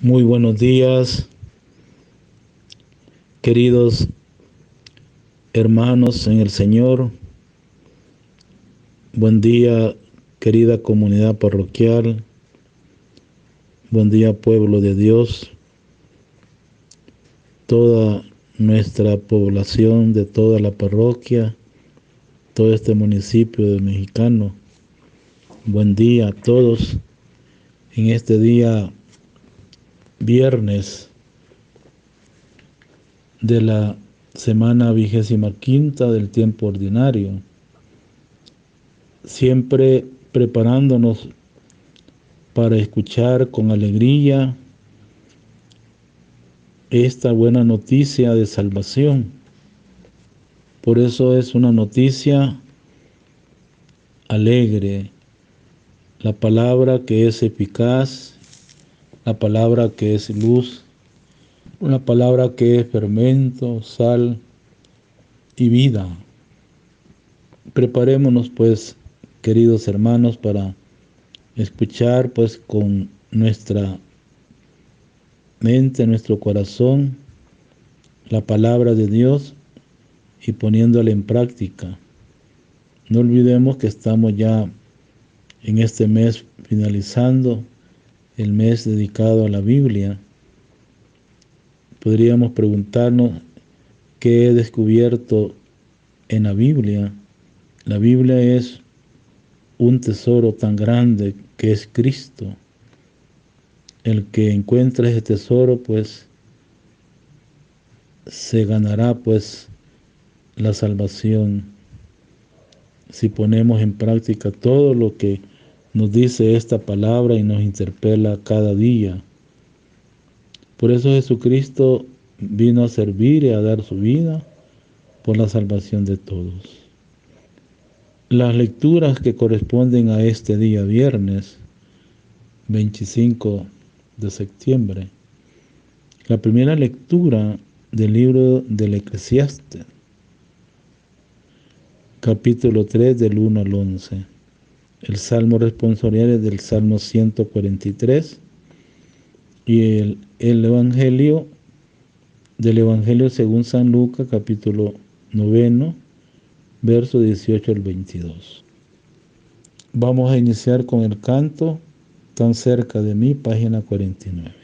Muy buenos días, queridos hermanos en el Señor. Buen día, querida comunidad parroquial. Buen día, pueblo de Dios. Toda nuestra población de toda la parroquia, todo este municipio de Mexicano. Buen día a todos en este día viernes de la semana 25ª del tiempo ordinario. Siempre preparándonos para escuchar con alegría esta buena noticia de salvación. Por eso es una noticia alegre, la palabra que es eficaz, la palabra que es luz, una palabra que es fermento, sal y vida. Preparémonos pues, queridos hermanos, para escuchar pues con nuestra mente, nuestro corazón, la palabra de Dios y poniéndola en práctica. No olvidemos que estamos ya en este mes finalizando el mes dedicado a la Biblia. Podríamos preguntarnos qué he descubierto en la Biblia. La Biblia es un tesoro tan grande que es Cristo. El que encuentra ese tesoro, pues, se ganará, pues, la salvación. Si ponemos en práctica todo lo que nos dice esta palabra y nos interpela cada día. Por eso Jesucristo vino a servir y a dar su vida por la salvación de todos. Las lecturas que corresponden a este día viernes 25 de septiembre. La primera lectura del libro del Eclesiastés, capítulo 3 del 1 al 11. El salmo responsorial es del Salmo 143 y el Evangelio del Evangelio según San Lucas, capítulo 9, verso 18 al 22. Vamos a iniciar con el canto Tan cerca de mí, página 49.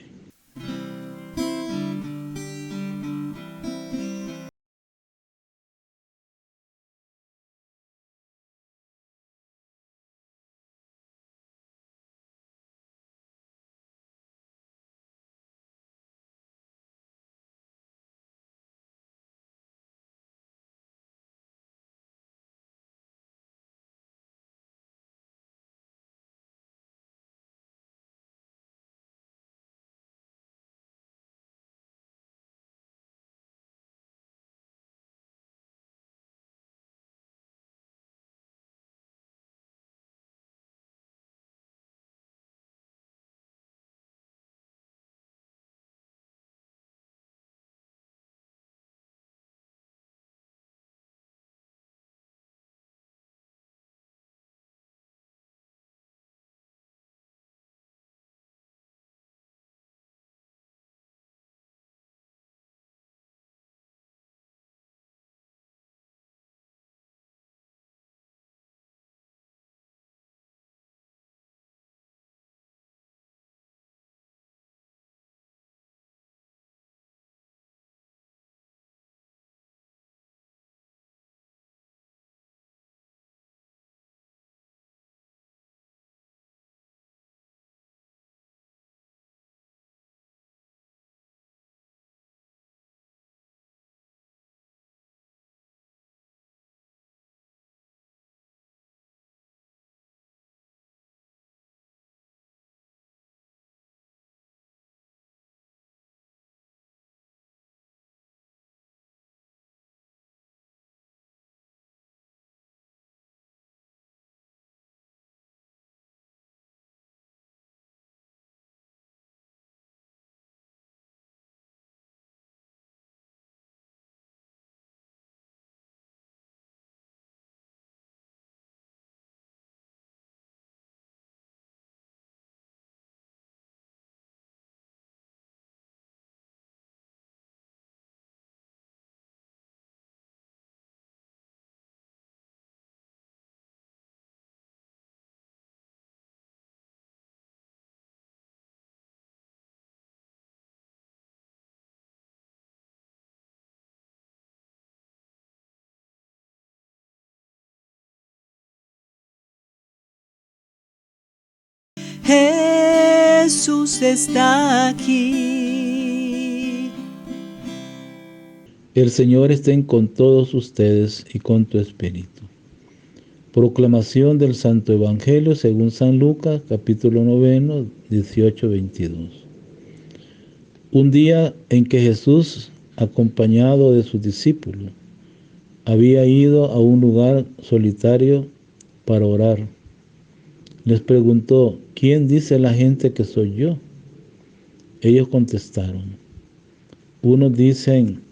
Jesús está aquí. El Señor estén con todos ustedes y con tu espíritu. Proclamación del Santo Evangelio según San Lucas, capítulo 9, 18-22. Un día en que Jesús, acompañado de sus discípulos, había ido a un lugar solitario para orar. Les preguntó: ¿quién dice la gente que soy yo? Ellos contestaron: unos dicen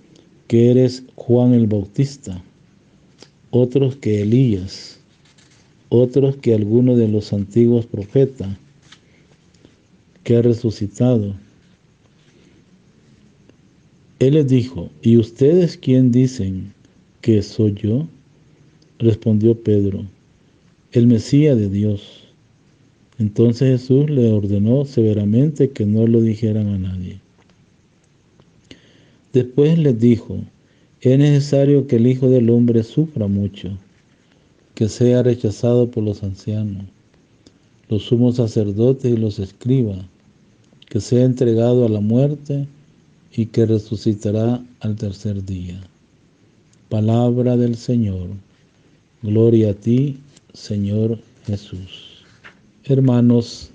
que eres Juan el Bautista, otros que Elías, otros que alguno de los antiguos profetas que ha resucitado. Él les dijo: ¿y ustedes quién dicen que soy yo? Respondió Pedro: el Mesías de Dios. Entonces Jesús le ordenó severamente que no lo dijeran a nadie. Después les dijo: es necesario que el Hijo del Hombre sufra mucho, que sea rechazado por los ancianos, los sumos sacerdotes y los escribas, que sea entregado a la muerte y que resucitará al tercer día. Palabra del Señor. Gloria a ti, Señor Jesús. Hermanos,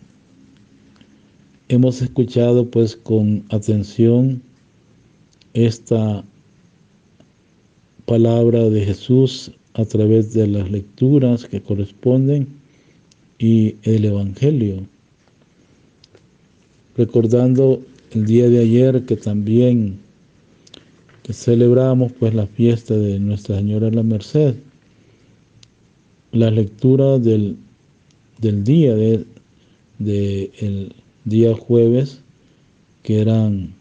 hemos escuchado pues con atención esta palabra de Jesús a través de las lecturas que corresponden y el Evangelio. Recordando el día de ayer que también celebramos pues la fiesta de Nuestra Señora de la Merced. La lectura del día el día jueves, que eran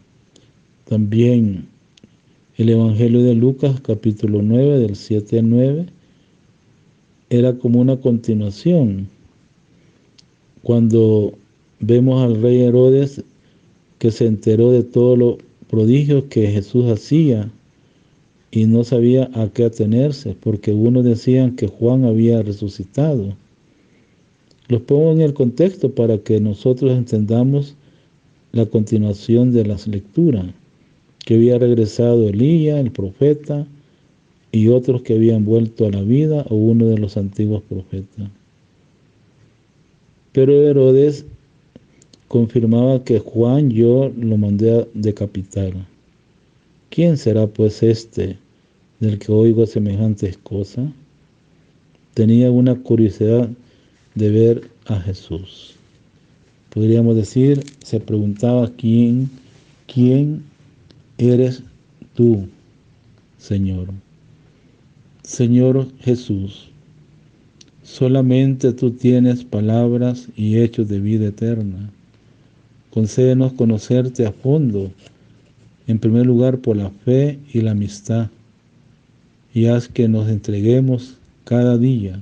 también el Evangelio de Lucas, capítulo 9, del 7 al 9, era como una continuación. Cuando vemos al rey Herodes, que se enteró de todos los prodigios que Jesús hacía y no sabía a qué atenerse, porque unos decían que Juan había resucitado. Los pongo en el contexto para que nosotros entendamos la continuación de las lecturas, que había regresado Elías, el profeta, y otros que habían vuelto a la vida, o uno de los antiguos profetas. Pero Herodes confirmaba que Juan yo lo mandé a decapitar. ¿Quién será pues este del que oigo semejantes cosas? Tenía una curiosidad de ver a Jesús. Podríamos decir, se preguntaba: ¿quién eres tú, Señor? Señor Jesús, solamente tú tienes palabras y hechos de vida eterna. Concédenos conocerte a fondo, en primer lugar por la fe y la amistad, y haz que nos entreguemos cada día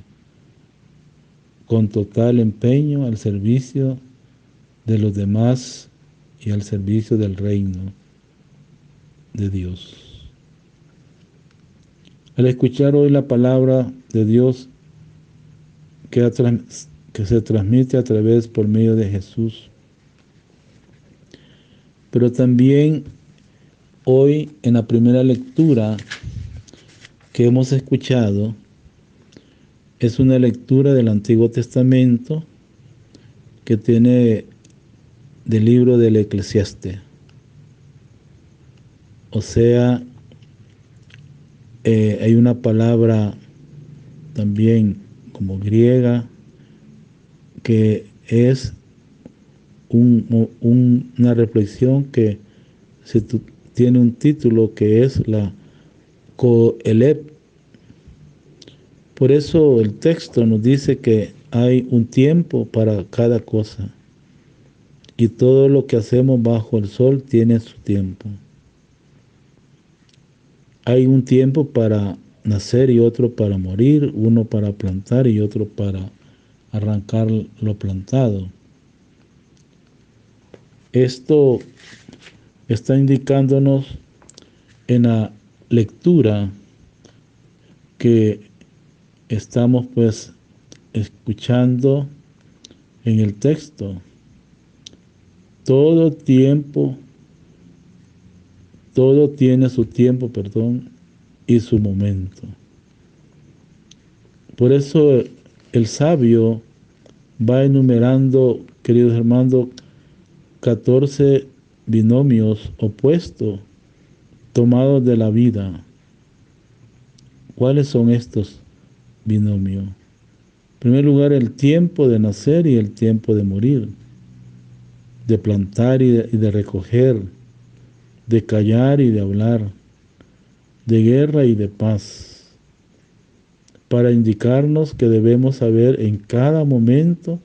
con total empeño al servicio de los demás y al servicio del reino de Dios. Al escuchar hoy la palabra de Dios que se transmite a través por medio de Jesús, pero también hoy en la primera lectura que hemos escuchado es una lectura del Antiguo Testamento que tiene del libro del Eclesiastés. O sea, hay una palabra también como griega que es una reflexión que tiene un título que es la Coeleb. Por eso el texto nos dice que hay un tiempo para cada cosa y todo lo que hacemos bajo el sol tiene su tiempo. Hay un tiempo para nacer y otro para morir, uno para plantar y otro para arrancar lo plantado. Esto está indicándonos en la lectura que estamos pues escuchando en el texto, Todo tiempo, todo tiene su tiempo, y su momento. Por eso el sabio va enumerando, queridos hermanos, 14 binomios opuestos tomados de la vida. ¿Cuáles son estos binomios? En primer lugar, el tiempo de nacer y el tiempo de morir, de plantar y de recoger, de callar y de hablar, de guerra y de paz, para indicarnos que debemos saber en cada momento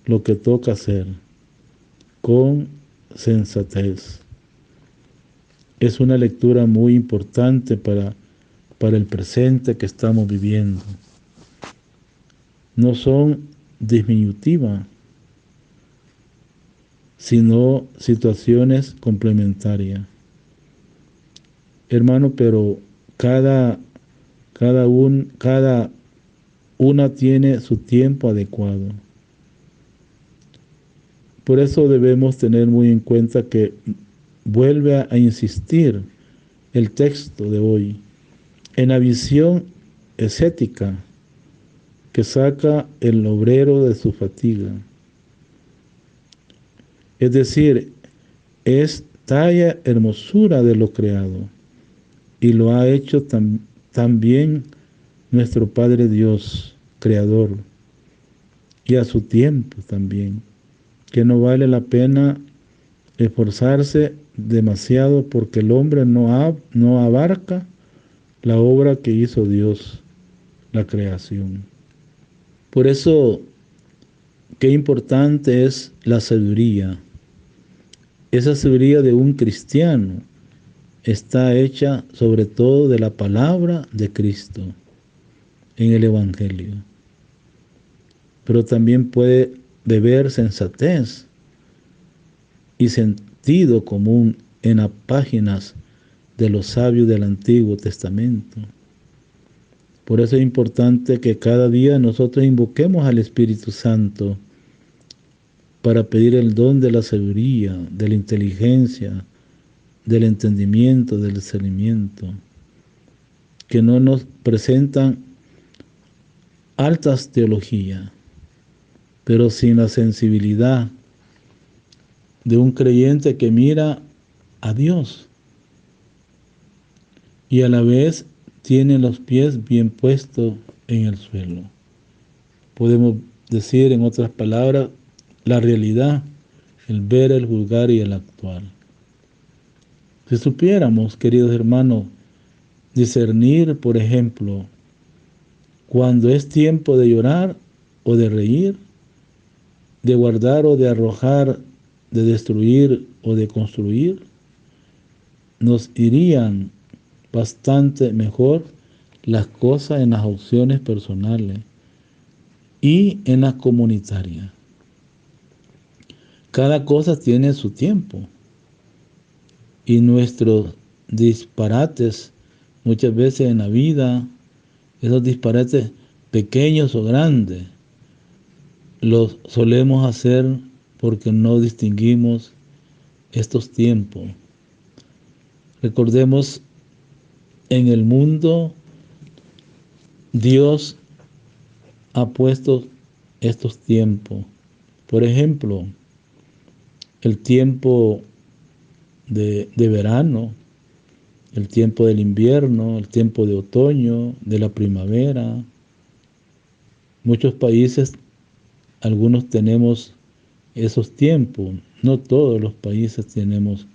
lo que toca hacer, con sensatez. Es una lectura muy importante para el presente que estamos viviendo. No son disminutivas, sino situaciones complementarias. Hermano, pero cada una tiene su tiempo adecuado. Por eso debemos tener muy en cuenta que vuelve a insistir el texto de hoy en la visión ascética que saca el obrero de su fatiga. Es decir, es talla hermosura de lo creado, y lo ha hecho también nuestro Padre Dios, Creador, y a su tiempo también, que no vale la pena esforzarse demasiado porque el hombre no abarca la obra que hizo Dios, la creación. Por eso, qué importante es la sabiduría. Esa sabiduría de un cristiano está hecha sobre todo de la palabra de Cristo en el Evangelio. Pero también puede beber sensatez y sentido común en las páginas de los sabios del Antiguo Testamento. Por eso es importante que cada día nosotros invoquemos al Espíritu Santo para pedir el don de la sabiduría, de la inteligencia, del entendimiento, del discernimiento, que no nos presentan altas teologías, pero sin la sensibilidad de un creyente que mira a Dios y a la vez tiene los pies bien puestos en el suelo. Podemos decir, en otras palabras, la realidad, el ver, el juzgar y el actuar. Si supiéramos, queridos hermanos, discernir, por ejemplo, cuando es tiempo de llorar o de reír, de guardar o de arrojar, de destruir o de construir, nos irían bastante mejor las cosas en las opciones personales y en las comunitarias. Cada cosa tiene su tiempo y nuestros disparates muchas veces en la vida, esos disparates pequeños o grandes, los solemos hacer porque no distinguimos estos tiempos. Recordemos, en el mundo Dios ha puesto estos tiempos. Por ejemplo, el tiempo de verano, el tiempo del invierno, el tiempo de otoño, de la primavera. Muchos países, algunos tenemos esos tiempos. No todos los países tenemos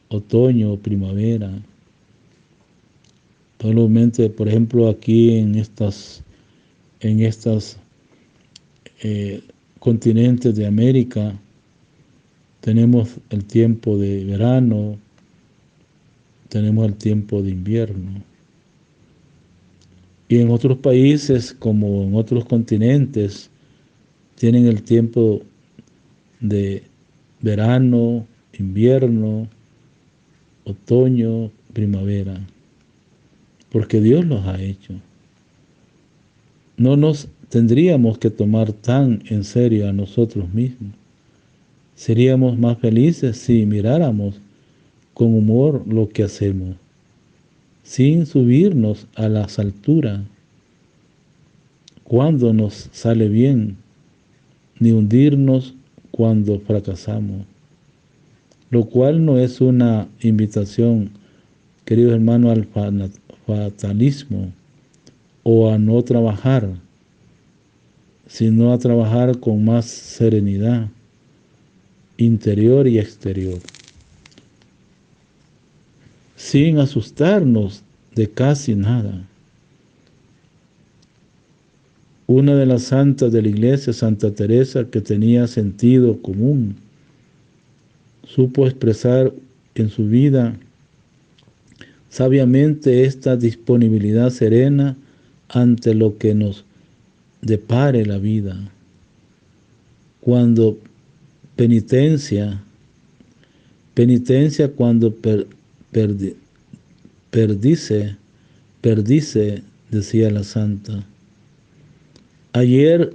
otoño o primavera. Probablemente, por ejemplo, aquí en estas continentes de América, tenemos el tiempo de verano, tenemos el tiempo de invierno. Y en otros países, como en otros continentes, tienen el tiempo de verano, invierno, otoño, primavera, porque Dios los ha hecho. No nos tendríamos que tomar tan en serio a nosotros mismos, Seríamos más felices si miráramos con humor lo que hacemos, sin subirnos a las alturas cuando nos sale bien, ni hundirnos cuando fracasamos, lo cual no es una invitación, queridos hermanos, al fatalismo o a no trabajar, sino a trabajar con más serenidad interior y exterior, sin asustarnos de casi nada. Una de las santas de la iglesia, Santa Teresa, que tenía sentido común, supo expresar en su vida sabiamente esta disponibilidad serena ante lo que nos depare la vida. Cuando penitencia cuando perdice, decía la santa. Ayer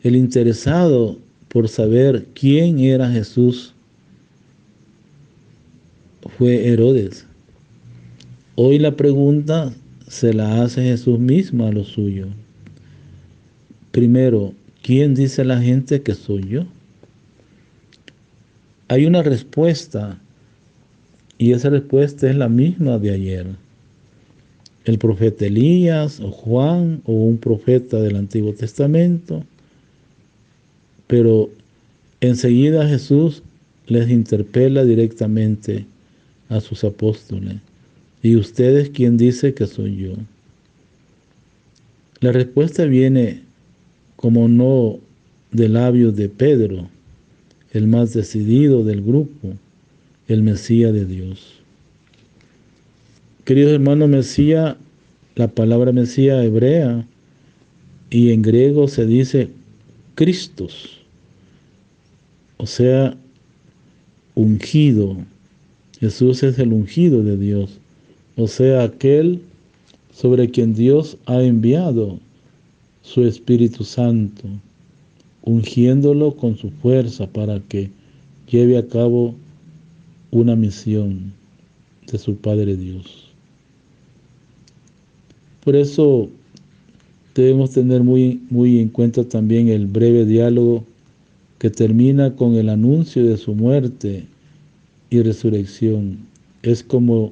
el interesado por saber quién era Jesús fue Herodes. Hoy la pregunta se la hace Jesús mismo a los suyos. Primero, ¿quién dice la gente que soy yo? Hay una respuesta y esa respuesta es la misma de ayer. El profeta Elías o Juan o un profeta del Antiguo Testamento, pero enseguida Jesús les interpela directamente a sus apóstoles. ¿Y ustedes quién dice que soy yo? La respuesta viene, como no, de labios de Pedro, el más decidido del grupo, el Mesías de Dios. Queridos hermanos, Mesías, la palabra Mesías hebrea y en griego se dice Christos, o sea, ungido. Jesús es el ungido de Dios, o sea, aquel sobre quien Dios ha enviado su Espíritu Santo, ungiéndolo con su fuerza para que lleve a cabo una misión de su Padre Dios. Por eso debemos tener muy en cuenta también el breve diálogo que termina con el anuncio de su muerte y resurrección. Es como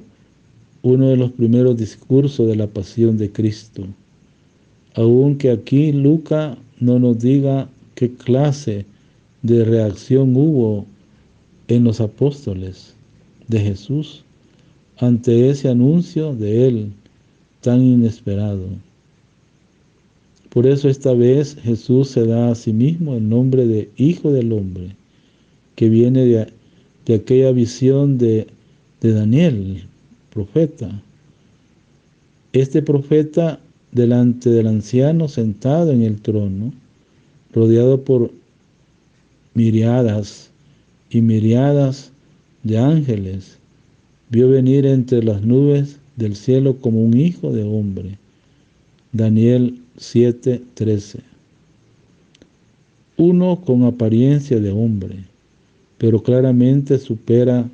uno de los primeros discursos de la pasión de Cristo. Aunque aquí Lucas no nos diga qué clase de reacción hubo en los apóstoles de Jesús ante ese anuncio de él tan inesperado. Por eso esta vez Jesús se da a sí mismo el nombre de Hijo del Hombre, que viene de aquella visión de Daniel, profeta. Este profeta, delante del anciano sentado en el trono, rodeado por miriadas y miriadas de ángeles, vio venir entre las nubes del cielo como un hijo de hombre. Daniel 7:13. Uno con apariencia de hombre, pero claramente supera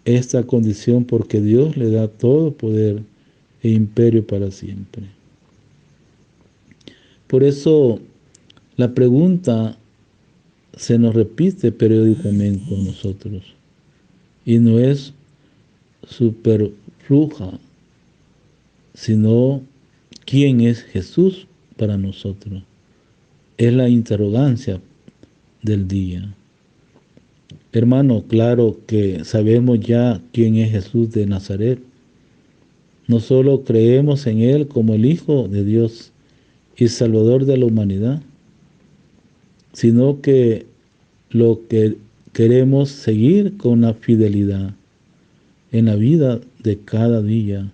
esta condición porque Dios le da todo poder e imperio para siempre. Por eso la pregunta se nos repite periódicamente a nosotros y no es superfluja, sino ¿quién es Jesús para nosotros? Es la interrogancia del día. Hermano, claro que sabemos ya quién es Jesús de Nazaret. No solo creemos en Él como el Hijo de Dios y Salvador de la humanidad, sino que lo que queremos seguir con la fidelidad en la vida de cada día.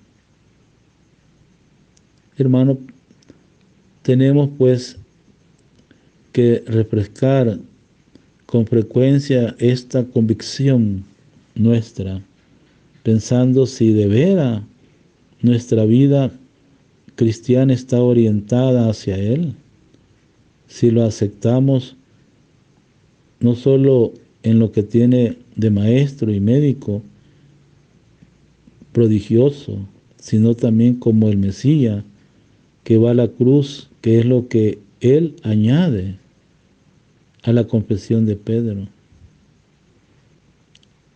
Hermano, tenemos pues que refrescar con frecuencia esta convicción nuestra, pensando si de veras nuestra vida cristiana está orientada hacia Él, si lo aceptamos no solo en lo que tiene de maestro y médico prodigioso, sino también como el Mesías que va a la cruz, que es lo que él añade a la confesión de Pedro.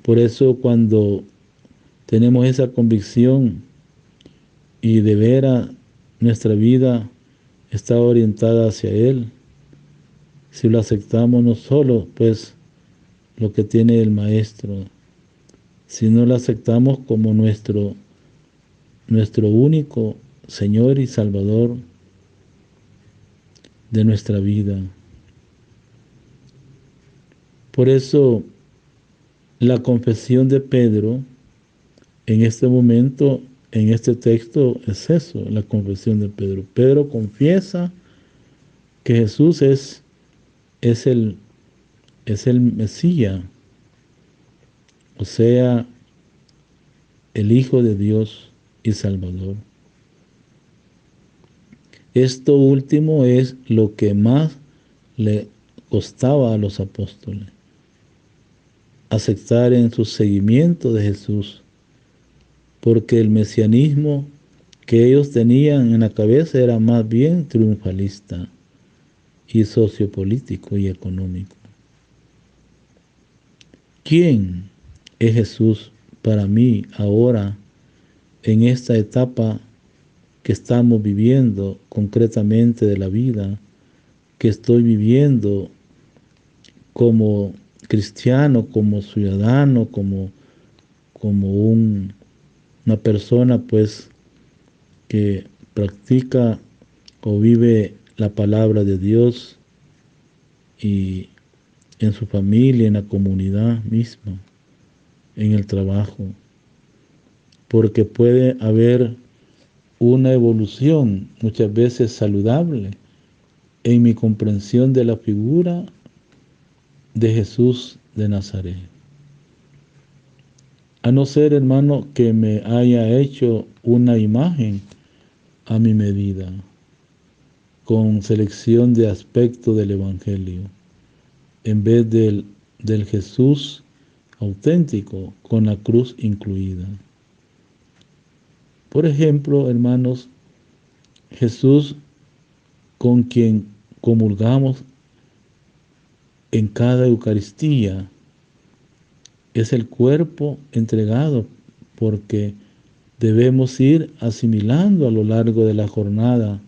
Por eso cuando tenemos esa convicción y de veras nuestra vida está orientada hacia Él, si lo aceptamos no solo pues lo que tiene el Maestro, sino lo aceptamos como nuestro único Señor y Salvador de nuestra vida. Por eso la confesión de Pedro en este momento, en este texto, es eso, la confesión de Pedro. Pedro confiesa que Jesús es el Mesías, o sea, el Hijo de Dios y Salvador. Esto último es lo que más le costaba a los apóstoles, aceptar en su seguimiento de Jesús, porque el mesianismo que ellos tenían en la cabeza era más bien triunfalista y sociopolítico y económico. ¿Quién es Jesús para mí ahora en esta etapa que estamos viviendo concretamente de la vida, que estoy viviendo como cristiano, como ciudadano, como una persona pues que practica o vive la palabra de Dios y en su familia, en la comunidad misma, en el trabajo? Porque puede haber una evolución muchas veces saludable en mi comprensión de la figura de Jesús de Nazaret. A no ser, hermano, que me haya hecho una imagen a mi medida, con selección de aspectos del Evangelio, en vez del Jesús auténtico, con la cruz incluida. Por ejemplo, hermanos, Jesús con quien comulgamos en cada Eucaristía es el cuerpo entregado, porque debemos ir asimilando a lo largo de la jornada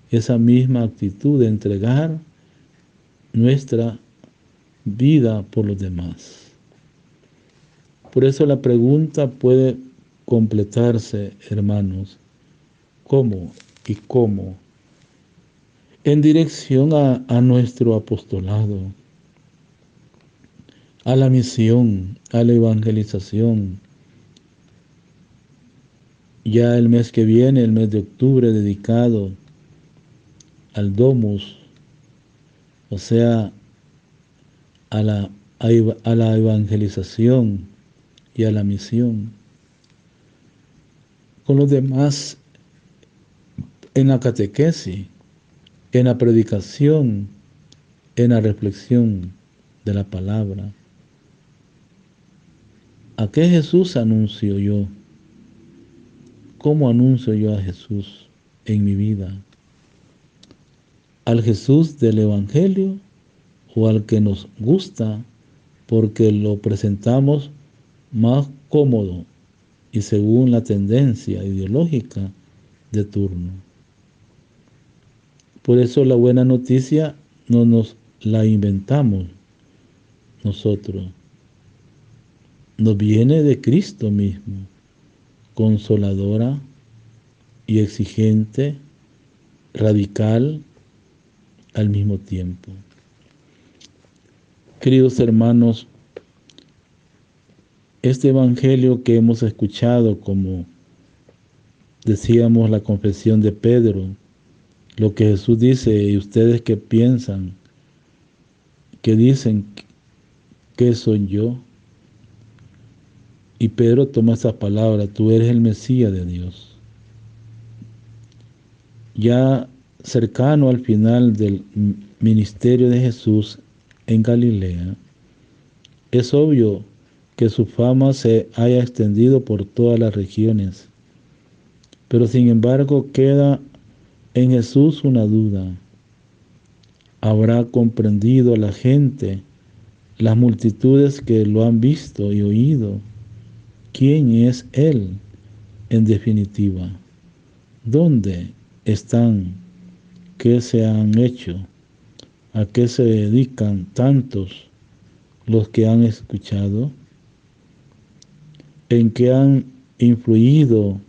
esa misma actitud de entregar nuestra vida por los demás. Por eso la pregunta puede completarse, hermanos, ¿cómo y cómo? En dirección a nuestro apostolado, a la misión, a la evangelización. Ya el mes que viene, el mes de octubre, dedicado al Domus, o sea, a la evangelización y a la misión. Con los demás, en la catequesis, en la predicación, en la reflexión de la palabra. ¿A qué Jesús anuncio yo? ¿Cómo anuncio yo a Jesús en mi vida? ¿Al Jesús del Evangelio o al que nos gusta porque lo presentamos más cómodo y según la tendencia ideológica de turno? Por eso la buena noticia no nos la inventamos nosotros. Nos viene de Cristo mismo, consoladora y exigente, radical al mismo tiempo. Queridos hermanos, este evangelio que hemos escuchado, como decíamos la confesión de Pedro, lo que Jesús dice, y ustedes qué piensan, que dicen, ¿qué soy yo? Y Pedro toma esa palabra, tú eres el Mesías de Dios. Ya cercano al final del ministerio de Jesús en Galilea, es obvio que su fama se haya extendido por todas las regiones, pero sin embargo queda en Jesús una duda. ¿Habrá comprendido a la gente, las multitudes que lo han visto y oído, quién es Él en definitiva? ¿Dónde están? ¿Qué se han hecho? ¿A qué se dedican tantos los que han escuchado? ¿En qué han influido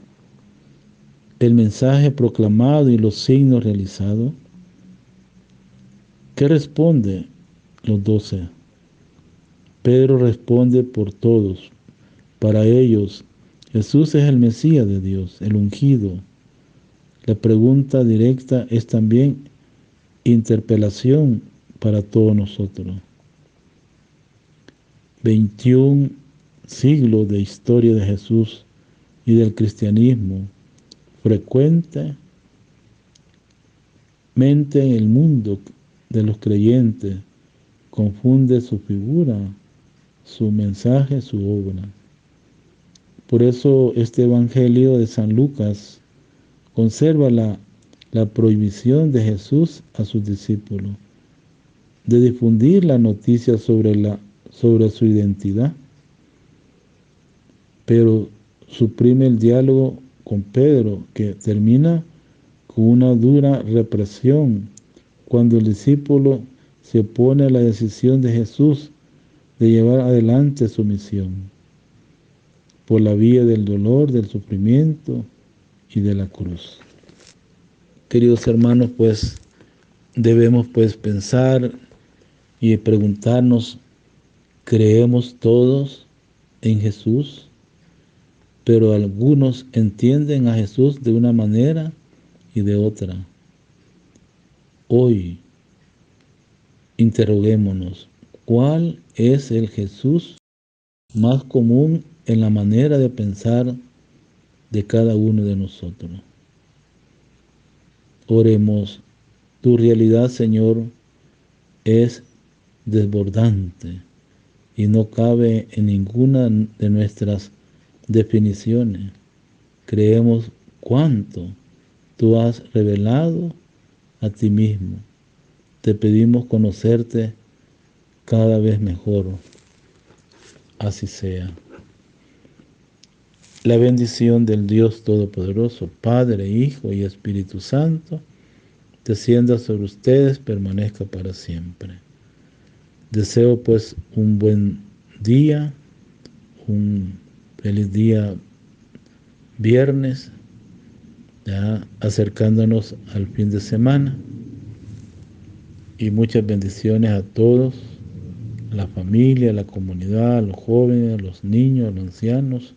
el mensaje proclamado y los signos realizados? ¿Qué responde los 12? Pedro responde por todos. Para ellos, Jesús es el Mesías de Dios, el ungido. La pregunta directa es también interpelación para todos nosotros. 21 siglos de historia de Jesús y del cristianismo. Frecuentemente en el mundo de los creyentes confunde su figura, su mensaje, su obra. Por eso este Evangelio de San Lucas conserva la prohibición de Jesús a sus discípulos de difundir la noticia sobre su identidad, pero suprime el diálogo con Pedro, que termina con una dura represión cuando el discípulo se opone a la decisión de Jesús de llevar adelante su misión por la vía del dolor, del sufrimiento y de la cruz. Queridos hermanos, pues debemos pensar y preguntarnos, ¿creemos todos en Jesús? Pero algunos entienden a Jesús de una manera y de otra. Hoy interroguémonos, ¿cuál es el Jesús más común en la manera de pensar de cada uno de nosotros? Oremos. Tu realidad, Señor, es desbordante y no cabe en ninguna de nuestras definiciones. Creemos cuánto tú has revelado a ti mismo. Te pedimos conocerte cada vez mejor. Así sea. La bendición del Dios Todopoderoso, Padre, Hijo y Espíritu Santo, descienda sobre ustedes, permanezca para siempre. Deseo pues un buen día, un feliz día viernes, ya acercándonos al fin de semana, y muchas bendiciones a todos, a la familia, a la comunidad, a los jóvenes, a los niños, a los ancianos,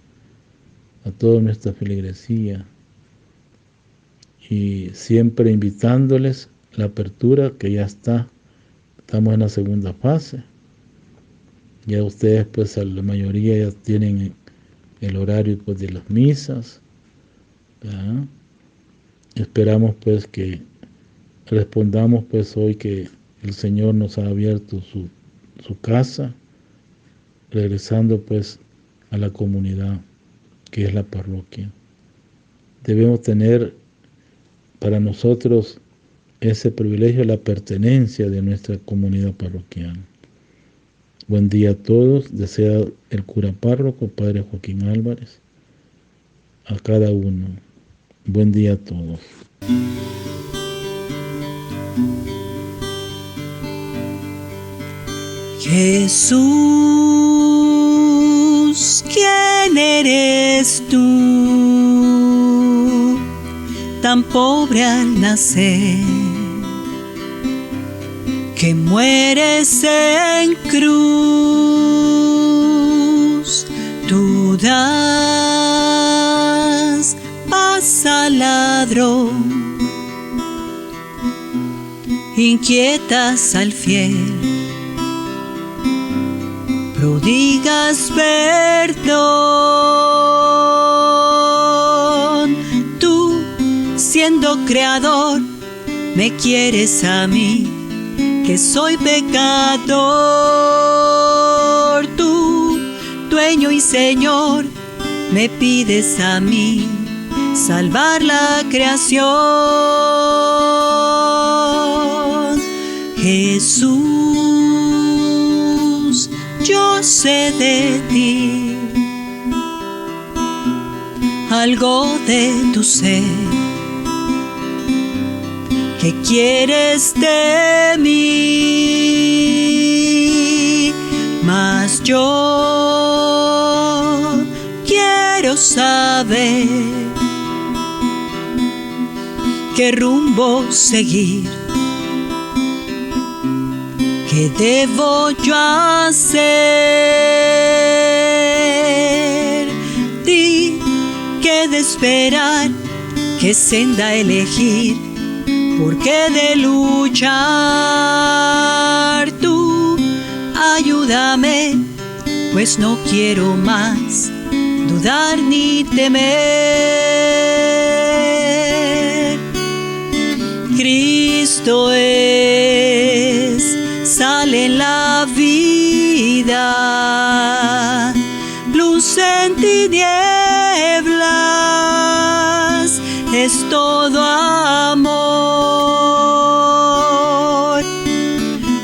a toda nuestra feligresía, y siempre invitándoles la apertura que ya está. Estamos en la segunda fase. Ya ustedes, pues, a la mayoría ya tienen el horario, pues, de las misas, ¿verdad? Esperamos, pues, que respondamos, pues, hoy que el Señor nos ha abierto su casa, regresando, pues, a la comunidad que es la parroquia. Debemos tener para nosotros ese privilegio, la pertenencia de nuestra comunidad parroquial. Buen día a todos, desea el cura párroco, Padre Joaquín Álvarez, a cada uno. Buen día a todos. Jesús, ¿quién eres tú? Tan pobre al nacer, que mueres en cruz. Tú das paz al ladrón, inquietas al fiel, prodigas perdón. Tú, siendo creador, me quieres a mí, que soy pecador. Tú, dueño y Señor, me pides a mí salvar la creación. Jesús, yo sé de ti, algo de tu ser, que quieres de mí, mas yo quiero saber qué rumbo seguir, qué debo yo hacer. Di qué de esperar, qué senda elegir, por qué de luchar. Tú ayúdame, pues no quiero más dudar ni temer. Cristo es sal en la vida, luz en tinieblas, es todo amor.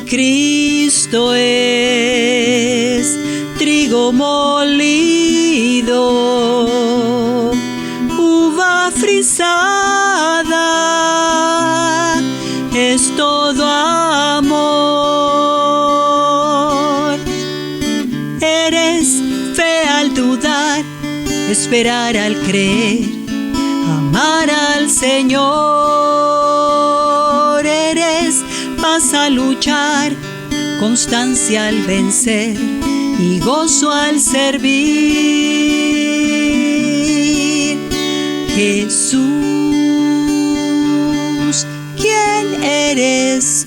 Cristo es trigo molido, uva frisada, es todo amor. Eres fe al dudar, esperar al creer, amar al Señor. Eres paz al luchar, constancia al vencer y gozo al servir. Jesús, ¿quién eres